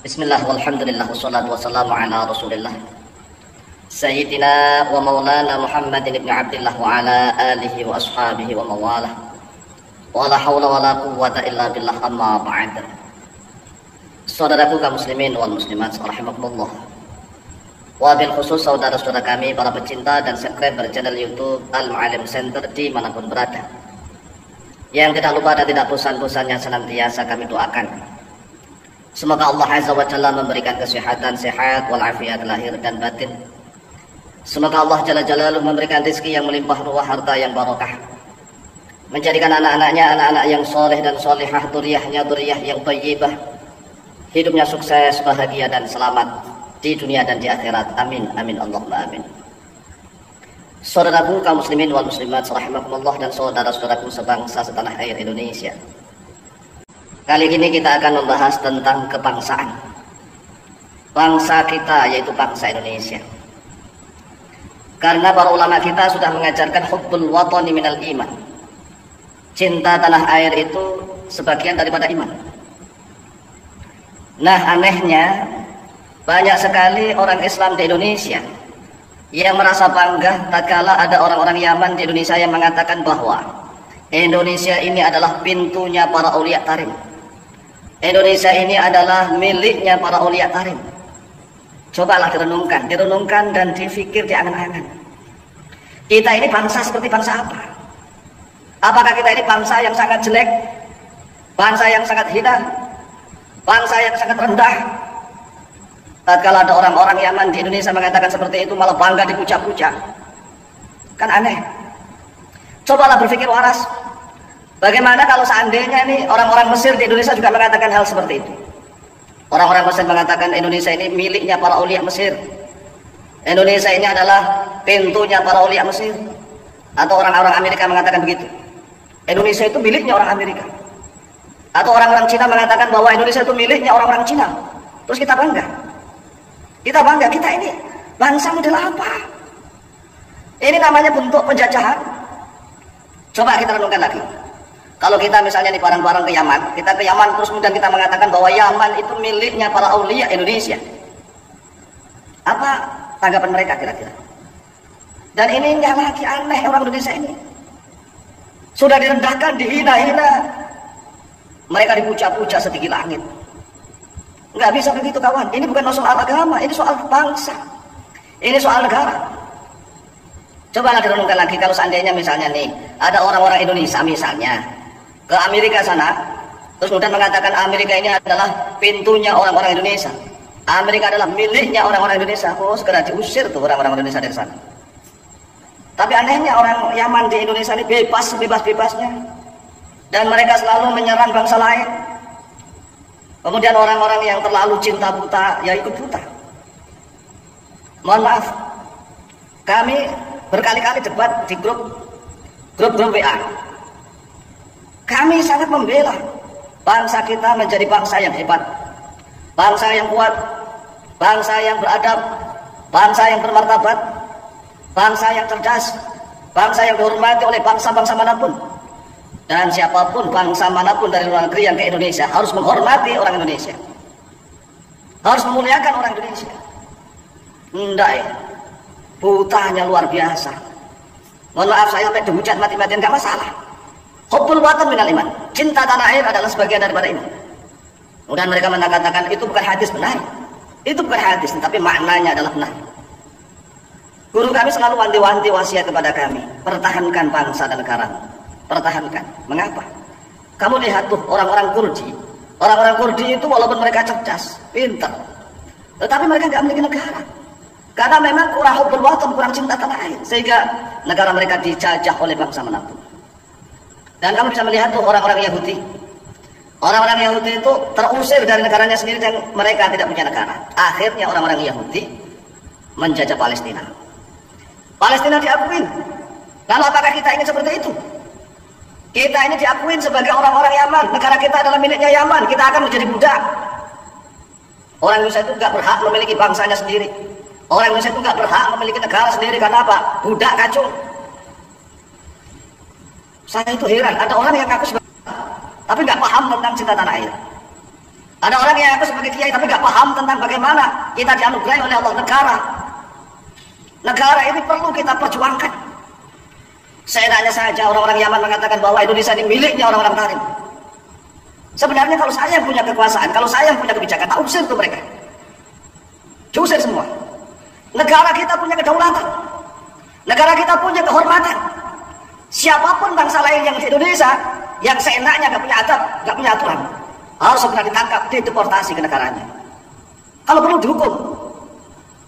Bismillah, walhamdulillah, wassalatu wassalamu ala rasulillah Sayyidina wa maulana Muhammadin ibn Abdillah wa ala alihi wa ashabihi wa mawalah wa la hawla wa la quwwata illa billah, amma ba'd. Saudaraku kaum muslimin wal muslimat rahimakumullah, wa bil khusus saudara-saudara kami para pecinta dan subscriber channel YouTube Al-Mu'allim Center dimanapun berada, yang tidak lupa dan tidak bosan-bosannya senantiasa kami doakan semoga Allah Azza wa Jalla memberikan kesehatan, sehat walafiat lahir dan batin. Semoga Allah Jalla Jalaluhu memberikan rezeki yang melimpah ruah, harta yang barokah, menjadikan anak-anaknya anak-anak yang soleh dan solehah, duriyahnya duriyah yang thayyibah, hidupnya sukses, bahagia dan selamat di dunia dan di akhirat. Amin amin Allahumma amin. Saudaraku kaum muslimin wal muslimat rahimakumullah dan saudara-saudaraku sebangsa setanah air Indonesia, kali ini kita akan membahas tentang kebangsaan bangsa kita, yaitu bangsa Indonesia. Karena para ulama kita sudah mengajarkan hubbul watani minal iman, cinta tanah air itu sebagian daripada iman. Nah, anehnya banyak sekali orang Islam di Indonesia yang merasa bangga tatkala ada orang-orang Yaman di Indonesia yang mengatakan bahwa Indonesia ini adalah pintunya para aulia karim, Indonesia ini adalah miliknya para aulia karim. Cobalah direnungkan dan difikir, diangan-angan. Kita ini bangsa seperti bangsa apa? Apakah kita ini bangsa yang sangat jelek, bangsa yang sangat hina, bangsa yang sangat rendah? Tatkala ada orang-orang Yaman di Indonesia mengatakan seperti itu, malah bangga dipuja-puja. Kan aneh. Cobalah berpikir waras. Bagaimana kalau seandainya nih orang-orang Mesir di Indonesia juga mengatakan hal seperti itu? Orang-orang Mesir mengatakan Indonesia ini miliknya para aulia Mesir, Indonesia ini adalah pintunya para aulia Mesir. Atau orang-orang Amerika mengatakan begitu, Indonesia itu miliknya orang Amerika. Atau orang-orang Cina mengatakan bahwa Indonesia itu miliknya orang-orang Cina. Terus kita bangga. Kita bangga, kita ini bangsa model apa? Ini namanya bentuk penjajahan. Coba kita renungkan lagi. Kalau kita misalnya di barang-barang ke Yaman, kita ke Yaman terus kemudian kita mengatakan bahwa Yaman itu miliknya para aulia Indonesia. Apa tanggapan mereka kira-kira? Dan ini yang lagi aneh, orang Indonesia ini sudah direndahkan, dihina-hina, mereka dipuja-puja setinggi langit. Nggak bisa begitu kawan. Ini bukan soal agama, ini soal bangsa, ini soal negara. Cobalah direnungkan lagi, kalau seandainya misalnya nih ada orang-orang Indonesia misalnya ke Amerika sana, terus kemudian mengatakan Amerika ini adalah pintunya orang-orang Indonesia, Amerika adalah miliknya orang-orang Indonesia. Oh, segera diusir tuh orang-orang Indonesia dari sana. Tapi anehnya orang Yaman di Indonesia ini bebas sebebas-bebasnya, dan mereka selalu menyerang bangsa lain. Kemudian orang-orang yang terlalu cinta buta, ya ikut buta. Mohon maaf, kami berkali-kali debat di grup WA. Kami sangat membela bangsa kita menjadi bangsa yang hebat, bangsa yang kuat, bangsa yang beradab, bangsa yang bermartabat, bangsa yang cerdas, bangsa yang dihormati oleh bangsa-bangsa manapun. Dan siapapun bangsa manapun dari luar negeri yang ke Indonesia harus menghormati orang Indonesia, harus memuliakan orang Indonesia. Enggak ya, butanya luar biasa. Mohon maaf, saya sampai dihujat mati-matian gak masalah. Hubbul watan minal iman, cinta tanah air adalah sebagian daripada iman. Kemudian mereka mengatakan itu bukan hadis, benar. Itu bukan hadis, tapi maknanya adalah benar. Guru kami selalu wanti-wanti wasiat kepada kami, pertahankan bangsa dan negara. Pertahankan. Mengapa? Kamu lihat tuh orang-orang Kurdi. Orang-orang Kurdi itu walaupun mereka cerdas, pintar, tetapi mereka nggak memiliki negara. Karena memang kurang hubbul watan, kurang cinta tanah air, sehingga negara mereka dijajah oleh bangsa manapun. Dan kamu bisa melihat tuh orang-orang Yahudi. Orang-orang Yahudi itu terusir dari negaranya sendiri dan mereka tidak punya negara. Akhirnya orang-orang Yahudi menjajah Palestina. Palestina diakuin. Lalu apakah kita ingin seperti itu? Kita ini diakuin sebagai orang-orang Yaman. Negara kita adalah miliknya Yaman. Kita akan menjadi budak. Orang Indonesia itu nggak berhak memiliki bangsanya sendiri. Orang Indonesia itu nggak berhak memiliki negara sendiri. Karena apa? Budak kacung. Saya itu heran, ada orang yang ngaku sebagai, tapi nggak paham tentang cinta tanah air. Ada orang yang aku sebagai kiai tapi gak paham tentang bagaimana kita dianugerahi oleh Allah negara. Negara ini perlu kita perjuangkan. Seenaknya saja orang-orang Yaman mengatakan bahwa Indonesia ini miliknya orang-orang Tarim. Sebenarnya kalau saya yang punya kekuasaan, kalau saya yang punya kebijakan, tak usir tuh mereka. Diusir semua. Negara kita punya kedaulatan. Negara kita punya kehormatan. Siapapun bangsa lain yang di Indonesia, yang seenaknya gak punya adab, gak punya aturan, harus segera ditangkap, dideportasi ke negaranya. Kalau perlu dihukum.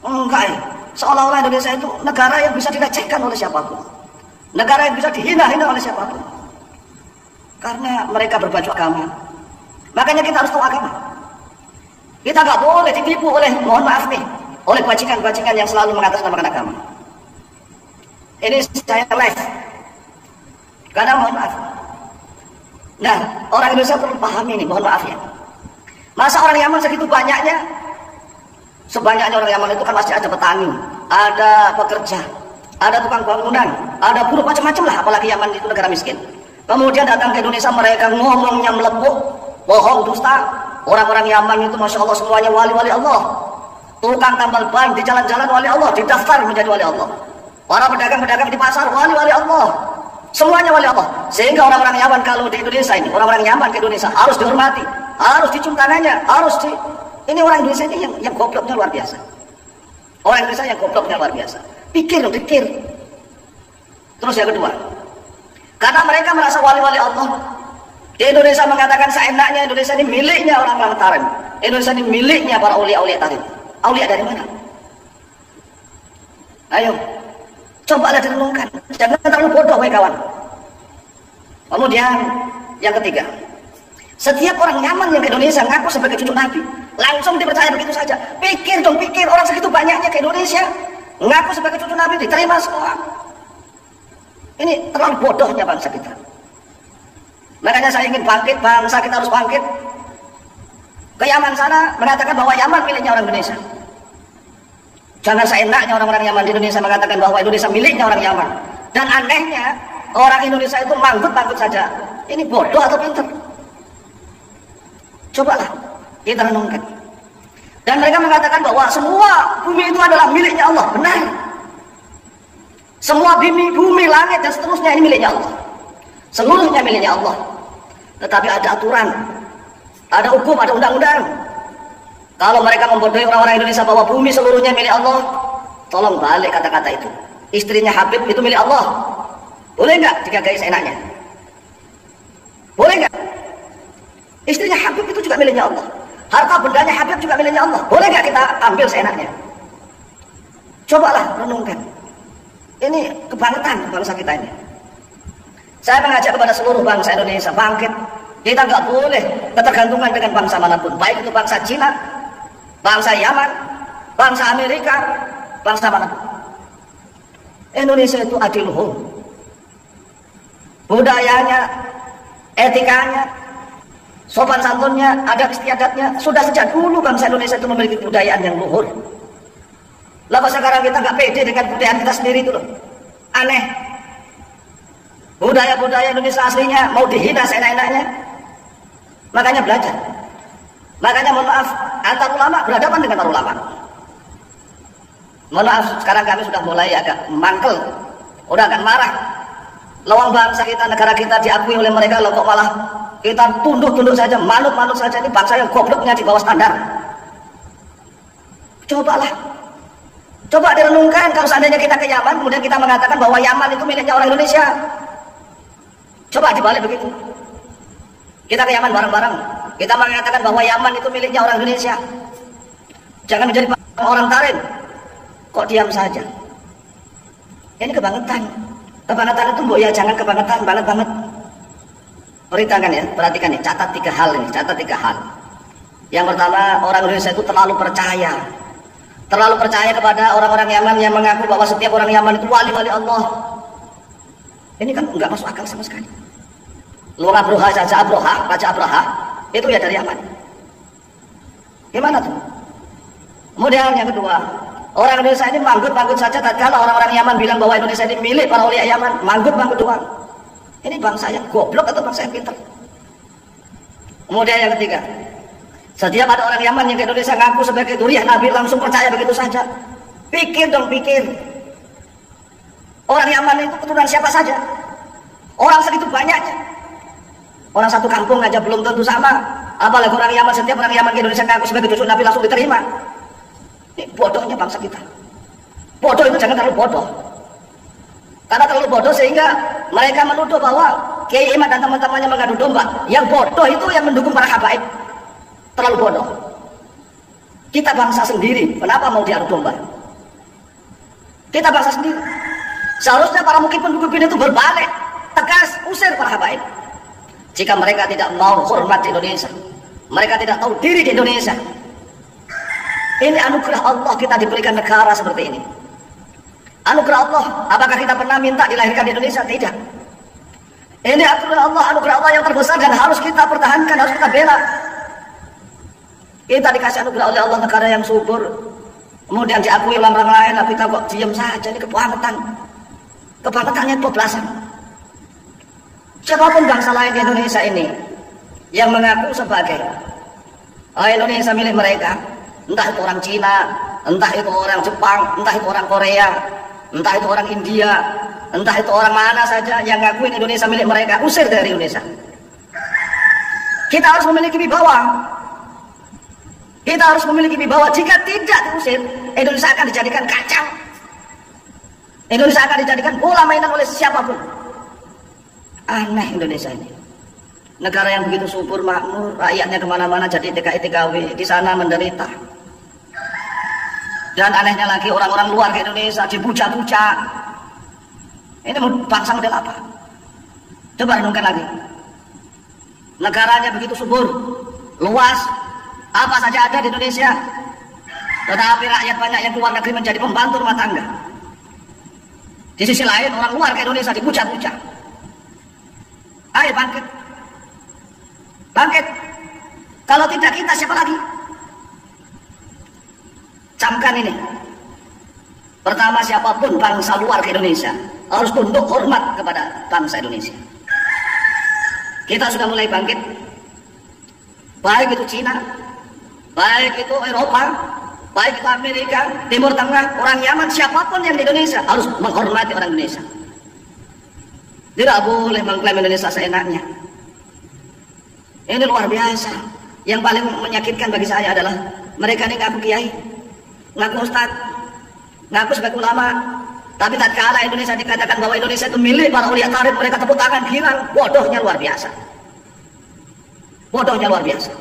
Enggak ya. Seolah-olah Indonesia itu negara yang bisa dilecehkan oleh siapapun. Negara yang bisa dihina-hina oleh siapapun. Karena mereka berbaju agama. Makanya kita harus tahu agama. Kita nggak boleh ditipu oleh, mohon maaf nih, oleh bajingan-bajingan yang selalu mengatasnamakan agama. Ini saya live. Karena mohon maaf. Nah, orang Indonesia perlu paham ini, mohon maaf ya. Masa orang Yaman segitu banyaknya? Sebanyaknya orang Yaman itu kan masih ada petani, ada pekerja, ada tukang bangunan, ada buruh, macam-macam lah. Apalagi Yaman itu negara miskin. Kemudian datang ke Indonesia, mereka ngomongnya melepuk, bohong, dusta. Orang-orang Yaman itu Masya Allah semuanya wali-wali Allah. Tukang tambal ban di jalan-jalan wali Allah, didaftar menjadi wali Allah. Para pedagang-pedagang di pasar wali-wali Allah. Semuanya wali Allah. Sehingga orang-orang Yaman kalau di Indonesia ini, orang-orang Yaman ke Indonesia harus dihormati, harus dicium tangannya, harus di... Ini orang Indonesia ini yang gobloknya luar biasa. Orang Indonesia yang gobloknya luar biasa. Pikir. Terus yang kedua, karena mereka merasa wali-wali Allah. Di Indonesia mengatakan seenaknya Indonesia ini miliknya orang-orang Tarim. Indonesia ini miliknya para aulia-aulia Tarim. Aulia dari mana? Ayo, cobalah direnungkan. Jangan terlalu bodoh, kawan. Kemudian yang ketiga, setiap orang Yaman yang ke Indonesia ngaku sebagai cucu Nabi, langsung dipercaya begitu saja. Pikir orang segitu banyaknya ke Indonesia, ngaku sebagai cucu Nabi, diterima semua. Ini terlalu bodohnya bangsa kita. Makanya saya ingin bangkit, bangsa kita harus bangkit. Ke Yaman sana mengatakan bahwa Yaman miliknya orang Indonesia. Jangan seenaknya orang-orang Yaman di Indonesia mengatakan bahwa Indonesia miliknya orang Yaman. Dan anehnya orang Indonesia itu manggut-manggut saja. Ini bodoh atau pintar? Cobalah kita renungkan. Dan mereka mengatakan bahwa semua bumi itu adalah miliknya Allah. Benar. Semua bumi, langit dan seterusnya ini miliknya Allah. Seluruhnya miliknya Allah. Tetapi ada aturan, ada hukum, ada undang-undang. Kalau mereka membodohi orang-orang Indonesia bahwa bumi seluruhnya milik Allah, tolong balik kata-kata itu. Istrinya Habib itu milik Allah. Boleh nggak digagai seenaknya? Boleh nggak? Istrinya Habib itu juga miliknya Allah. Harta bendanya Habib juga miliknya Allah. Boleh nggak kita ambil seenaknya? Cobalah renungkan. Ini kebangetan bangsa kita ini. Saya mengajak kepada seluruh bangsa Indonesia bangkit. Kita nggak boleh ketergantungan dengan bangsa manapun, baik itu bangsa Cina, bangsa Yaman, bangsa Amerika, bangsa manapun. Indonesia itu adiluhum. Budayanya, etikanya, sopan santunnya, adat istiadatnya, sudah sejak dulu bangsa Indonesia itu memiliki kebudayaan yang luhur. Lalu sekarang kita nggak pede dengan budaya kita sendiri itu loh. Aneh. Budaya-budaya Indonesia aslinya mau dihina seenak-enaknya. Makanya belajar. Makanya mohon maaf, antar ulama berhadapan dengan para ulama. Mohon maaf, sekarang kami sudah mulai agak mangkel, udah agak marah. Lawang bangsa kita, negara kita diakui oleh mereka, loh kok malah kita tunduk-tunduk saja, manut-manut saja. Ini bangsa yang gobloknya di bawah standar. Coba direnungkan, kalau seandainya kita ke Yaman, kemudian kita mengatakan bahwa Yaman itu miliknya orang Indonesia. Coba dibalik begitu. Kita ke Yaman bareng-bareng, kita mengatakan bahwa Yaman itu miliknya orang Indonesia. Jangan menjadi orang Tarim. Kok diam saja? Ini kebangetan. Kebangetan itu ya jangan kebangetan banget. Perhatikan ya, perhatikan ya, catat 3 hal ini, catat 3 hal. Yang pertama, orang Indonesia itu terlalu percaya kepada orang-orang Yaman yang mengaku bahwa setiap orang Yaman itu wali-wali Allah. Ini kan enggak masuk akal sama sekali. Raja Abraha itu ya dari Yaman. Gimana tuh? Kemudian yang kedua, orang Indonesia ini manggut-manggut saja tatkala orang-orang Yaman bilang bahwa Indonesia ini milik para aulia Yaman, manggut-manggut doang. Ini bangsa yang goblok atau bangsa yang pintar? Kemudian yang ketiga, Setiap ada orang Yaman yang ke Indonesia ngaku sebagai duriah Nabi, langsung percaya begitu saja. Pikir dong, pikir. Orang Yaman itu keturunan siapa saja? Orang segitu banyaknya. Orang satu kampung aja belum tentu sama. Apalagi orang Yaman, setiap orang Yaman ke Indonesia ngaku sebagai cucu Nabi langsung diterima. Ini bodohnya bangsa kita. Bodoh itu jangan terlalu bodoh. Karena terlalu bodoh sehingga mereka menuduh bahwa Kiai Imad dan teman-temannya mengadu domba. Yang bodoh itu yang mendukung para habaib. Terlalu bodoh. Kita bangsa sendiri, kenapa mau diadu domba? Kita bangsa sendiri. Seharusnya para mukibin itu berbalik, tegas, usir para habaib. Jika mereka tidak mau hormat di Indonesia, mereka tidak tahu diri di Indonesia. Ini anugerah Allah kita diberikan negara seperti ini. Anugerah Allah. Apakah kita pernah minta dilahirkan di Indonesia? Tidak. Ini anugerah Allah yang terbesar dan harus kita pertahankan, harus kita bela. Kita dikasih anugerah oleh Allah negara yang subur, kemudian diakui oleh orang lain, tapi kita kok diam saja. Ini kebangetan. Kebangetannya kebablasan. Siapapun bangsa lain di Indonesia ini yang mengaku sebagai Indonesia milik mereka, entah itu orang Cina, entah itu orang Jepang, entah itu orang Korea, entah itu orang India, entah itu orang mana saja yang ngakuin Indonesia milik mereka, usir dari Indonesia. Kita harus memiliki wibawa. Kita harus memiliki wibawa. Jika tidak diusir, Indonesia akan dijadikan kacau. Indonesia akan dijadikan bola mainan oleh siapapun. Aneh Indonesia ini. Negara yang begitu subur, makmur, rakyatnya kemana-mana jadi TKI-TKW, di sana menderita. Dan anehnya lagi orang-orang luar ke Indonesia dipuja-puja. Ini bangsa model apa? Coba renungkan lagi. Negaranya begitu subur, luas, apa saja ada di Indonesia. Tetapi rakyat banyak yang keluar negeri menjadi pembantu rumah tangga. Di sisi lain orang luar ke Indonesia dipuja-puja. Ayo bangkit. Bangkit. Kalau tidak kita siapa lagi? Camkan ini. Pertama, siapapun bangsa luar ke Indonesia harus tunduk hormat kepada bangsa Indonesia. Kita sudah mulai bangkit. Baik itu Cina, baik itu Eropa, baik itu Amerika, Timur Tengah, orang Yaman, siapapun yang di Indonesia harus menghormati orang Indonesia. Tidak boleh mengklaim Indonesia seenaknya. Ini luar biasa. Yang paling menyakitkan bagi saya adalah mereka ini ngaku kiai, ngaku ustaz, ngaku sebagai ulama, tapi tatkala Indonesia dikatakan bahwa Indonesia itu milik para ulia tarif, mereka tepuk tangan girang. Bodohnya luar biasa. Bodohnya luar biasa.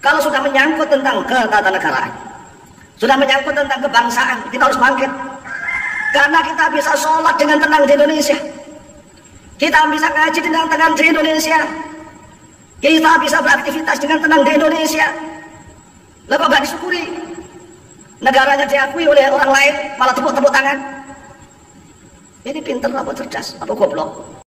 Kalau sudah menyangkut tentang ketatanegaraan, sudah menyangkut tentang kebangsaan, kita harus bangkit. Karena kita bisa sholat dengan tenang di Indonesia, kita bisa ngaji dengan tenang di Indonesia, kita bisa beraktivitas dengan tenang di Indonesia. Lepas gak disyukuri, negaranya diakui oleh orang lain, malah tepuk-tepuk tangan. Ini pinter apa cerdas, apa goblok?